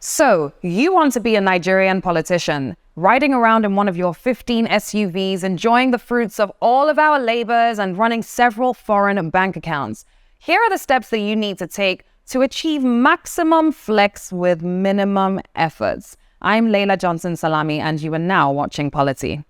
So, you want to be a Nigerian politician, riding around in one of your 15 SUVs, enjoying the fruits of all of our labors and running several foreign bank accounts. Here are the steps that you need to take to achieve maximum flex with minimum efforts. I'm Layla Johnson-Salami, and you are now watching Politea.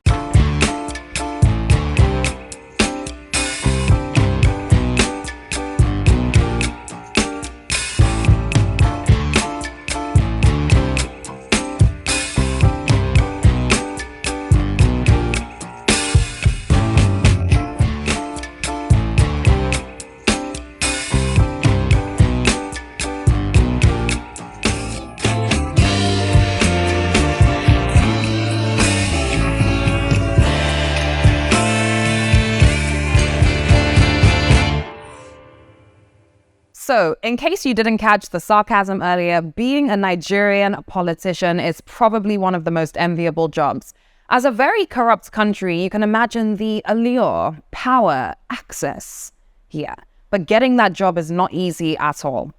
So, in case you didn't catch the sarcasm earlier, being a Nigerian politician is probably one of the most enviable jobs. As a very corrupt country, you can imagine the allure, power, access. Yeah, but getting that job is not easy at all.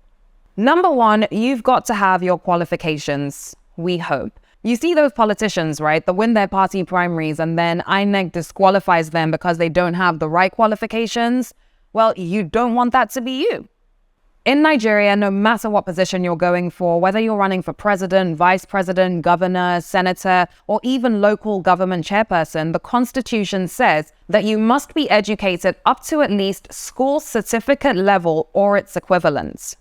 Number one, you've got to have your qualifications, we hope. You see those politicians, right, that win their party primaries and then INEC disqualifies them because they don't have the right qualifications? Well, you don't want that to be you. In Nigeria, no matter what position you're going for, whether you're running for president, vice president, governor, senator, or even local government chairperson, the Constitution says that you must be educated up to at least school certificate level or its equivalents.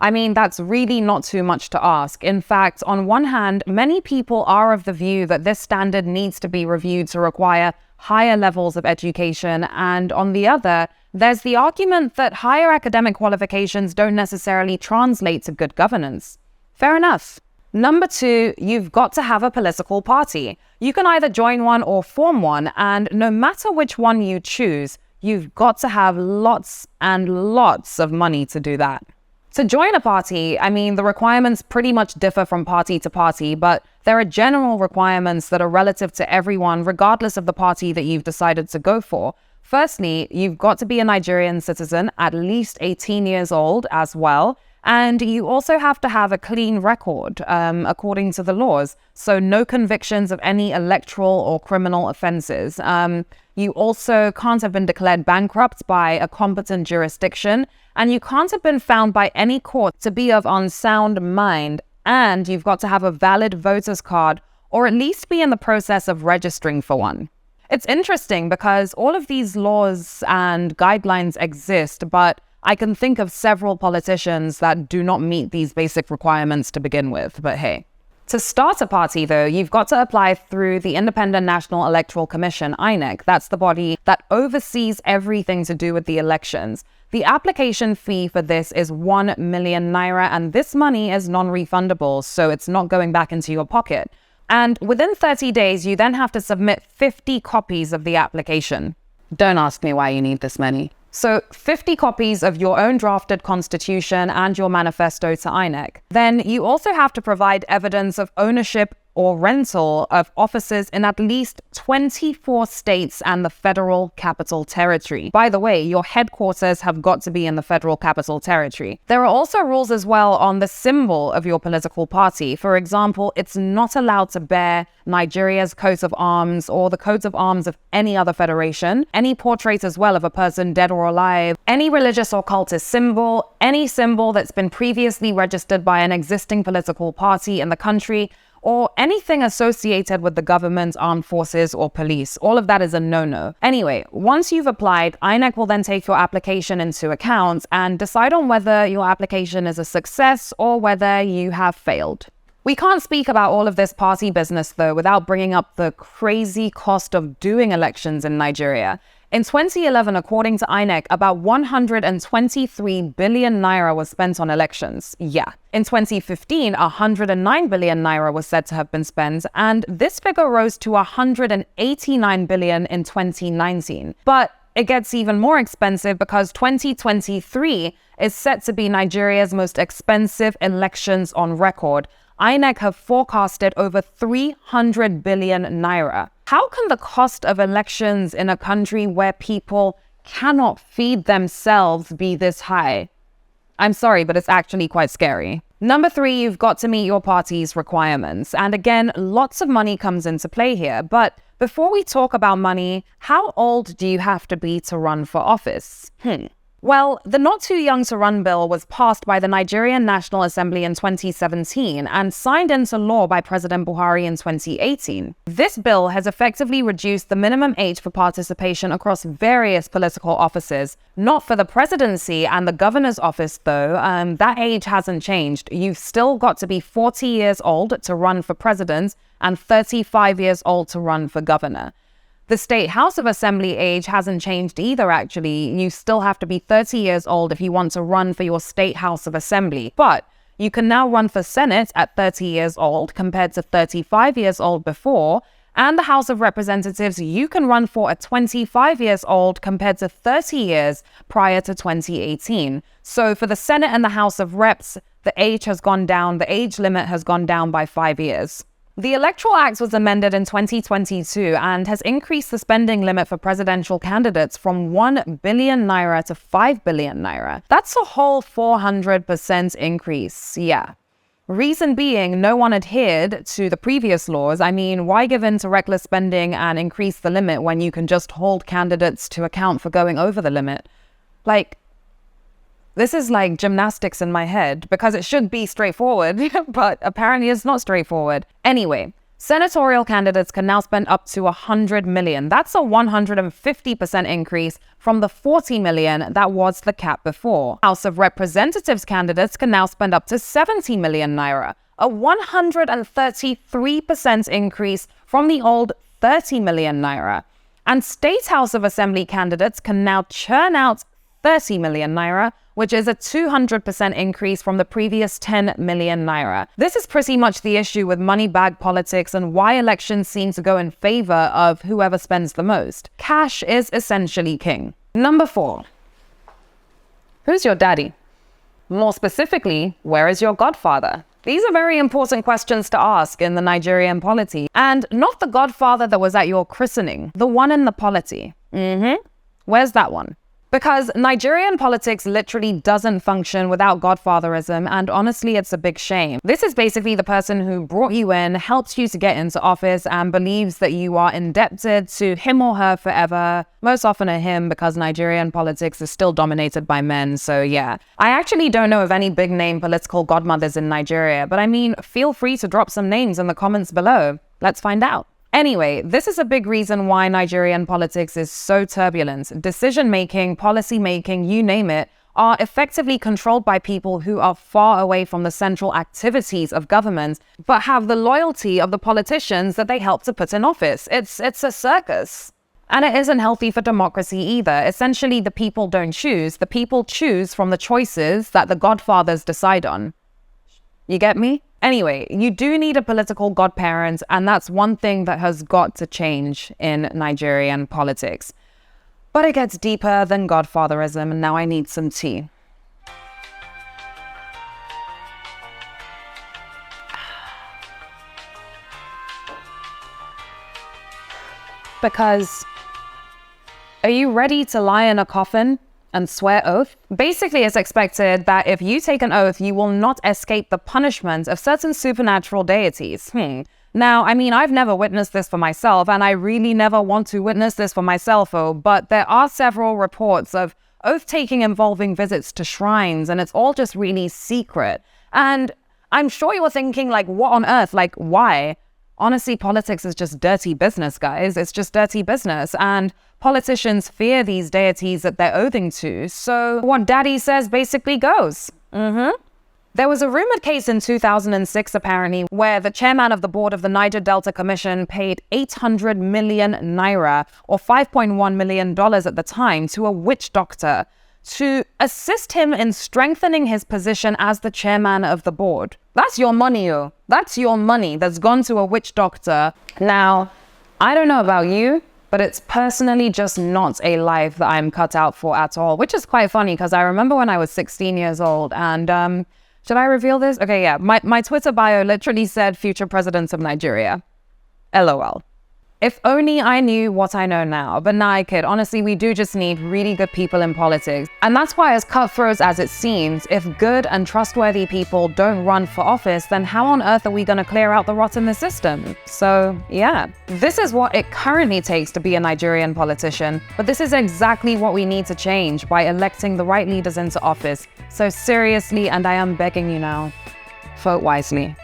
I mean, that's really not too much to ask. In fact, on one hand, many people are of the view that this standard needs to be reviewed to require higher levels of education, and on the other, there's the argument that higher academic qualifications don't necessarily translate to good governance. Fair enough. Number two, you've got to have a political party. You can either join one or form one, and no matter which one you choose, you've got to have lots and lots of money to do that. To join a party, I mean, the requirements pretty much differ from party to party, but there are general requirements that are relative to everyone, regardless of the party that you've decided to go for. Firstly, you've got to be a Nigerian citizen, at least 18 years old as well. And you also have to have a clean record, according to the laws. So no convictions of any electoral or criminal offenses. You also can't have been declared bankrupt by a competent jurisdiction. And you can't have been found by any court to be of unsound mind. And you've got to have a valid voter's card, or at least be in the process of registering for one. It's interesting because all of these laws and guidelines exist, but I can think of several politicians that do not meet these basic requirements to begin with, but hey. To start a party, though, you've got to apply through the Independent National Electoral Commission, INEC. That's the body that oversees everything to do with the elections. The application fee for this is 1 million naira, and this money is non-refundable, so it's not going back into your pocket. And within 30 days, you then have to submit 50 copies of the application. Don't ask me why you need this many. So 50 copies of your own drafted constitution and your manifesto to INEC. Then you also have to provide evidence of ownership or rental of offices in at least 24 states and the Federal Capital Territory. By the way, your headquarters have got to be in the Federal Capital Territory. There are also rules as well on the symbol of your political party. For example, it's not allowed to bear Nigeria's coat of arms or the coat of arms of any other federation, any portrait as well of a person dead or alive, any religious or cultist symbol, any symbol that's been previously registered by an existing political party in the country, or anything associated with the government, armed forces, or police. All of that is a no-no. Anyway, once you've applied, INEC will then take your application into account and decide on whether your application is a success or whether you have failed. We can't speak about all of this party business, though, without bringing up the crazy cost of doing elections in Nigeria. In 2011, according to INEC, about 123 billion naira was spent on elections. Yeah. In 2015, 109 billion naira was said to have been spent, and this figure rose to 189 billion in 2019. But it gets even more expensive because 2023 is set to be Nigeria's most expensive elections on record. INEC have forecasted over 300 billion naira. How can the cost of elections in a country where people cannot feed themselves be this high? I'm sorry, but it's actually quite scary. Number 3, you've got to meet your party's requirements. And again, lots of money comes into play here. But before we talk about money, how old do you have to be to run for office? Well, the Not Too Young to Run bill was passed by the Nigerian National Assembly in 2017 and signed into law by President Buhari in 2018. This bill has effectively reduced the minimum age for participation across various political offices. Not for the presidency and the governor's office, though. That age hasn't changed. You've still got to be 40 years old to run for president and 35 years old to run for governor. The State House of Assembly age hasn't changed either, actually. You still have to be 30 years old if you want to run for your State House of Assembly. But you can now run for Senate at 30 years old compared to 35 years old before. And the House of Representatives you can run for at 25 years old compared to 30 years prior to 2018. So for the Senate and the House of Reps, the age has gone down. The age limit has gone down by 5 years. The Electoral Act was amended in 2022 and has increased the spending limit for presidential candidates from 1 billion naira to 5 billion naira. That's a whole 400% increase. Yeah. Reason being, no one adhered to the previous laws. I mean, why give in to reckless spending and increase the limit when you can just hold candidates to account for going over the limit? This is like gymnastics in my head because it should be straightforward, but apparently it's not straightforward. Anyway, senatorial candidates can now spend up to 100 million. That's a 150% increase from the 40 million that was the cap before. House of Representatives candidates can now spend up to 70 million naira, a 133% increase from the old 30 million naira. And State House of Assembly candidates can now churn out 30 million naira, which is a 200% increase from the previous 10 million naira. This is pretty much the issue with money bag politics and why elections seem to go in favor of whoever spends the most. Cash is essentially king. Number 4. Who's your daddy? More specifically, where is your godfather? These are very important questions to ask in the Nigerian polity. And not the godfather that was at your christening, the one in the polity. Where's that one? Because Nigerian politics literally doesn't function without Godfatherism, and honestly, it's a big shame. This is basically the person who brought you in, helped you to get into office, and believes that you are indebted to him or her forever. Most often a him, because Nigerian politics is still dominated by men, so yeah. I actually don't know of any big name political godmothers in Nigeria, but I mean, feel free to drop some names in the comments below. Let's find out. Anyway, this is a big reason why Nigerian politics is so turbulent. Decision-making, policy-making, you name it, are effectively controlled by people who are far away from the central activities of government, but have the loyalty of the politicians that they help to put in office. It's a circus. And it isn't healthy for democracy either. Essentially, the people don't choose. The people choose from the choices that the godfathers decide on. You get me? Anyway, you do need a political godparent, and that's one thing that has got to change in Nigerian politics. But it gets deeper than godfatherism, and now I need some tea. Because, are you ready to lie in a coffin and swear oath? Basically, it's expected that if you take an oath, you will not escape the punishment of certain supernatural deities. Now, I mean, I've never witnessed this for myself, and I really never want to witness this for myself, but there are several reports of oath-taking involving visits to shrines, and it's all just really secret. And I'm sure you were thinking, like, what on earth? Like, why? Honestly, politics is just dirty business, guys. It's just dirty business. And politicians fear these deities that they're oathing to. So what daddy says basically goes. There was a rumored case in 2006, apparently, where the chairman of the board of the Niger Delta Commission paid 800 million naira, or $5.1 million at the time, to a witch doctor to assist him in strengthening his position as the chairman of the board. That's your money, yo. That's your money that's gone to a witch doctor. Now, I don't know about you, but it's personally just not a life that I'm cut out for at all, which is quite funny because I remember when I was 16 years old and, should I reveal this? Okay, yeah, my Twitter bio literally said future president of Nigeria. LOL. If only I knew what I know now. But nah, I kid. Honestly, we do just need really good people in politics. And that's why, as cutthroat as it seems, if good and trustworthy people don't run for office, then how on earth are we going to clear out the rot in the system? So yeah, this is what it currently takes to be a Nigerian politician. But this is exactly what we need to change by electing the right leaders into office. So seriously, and I am begging you now, vote wisely.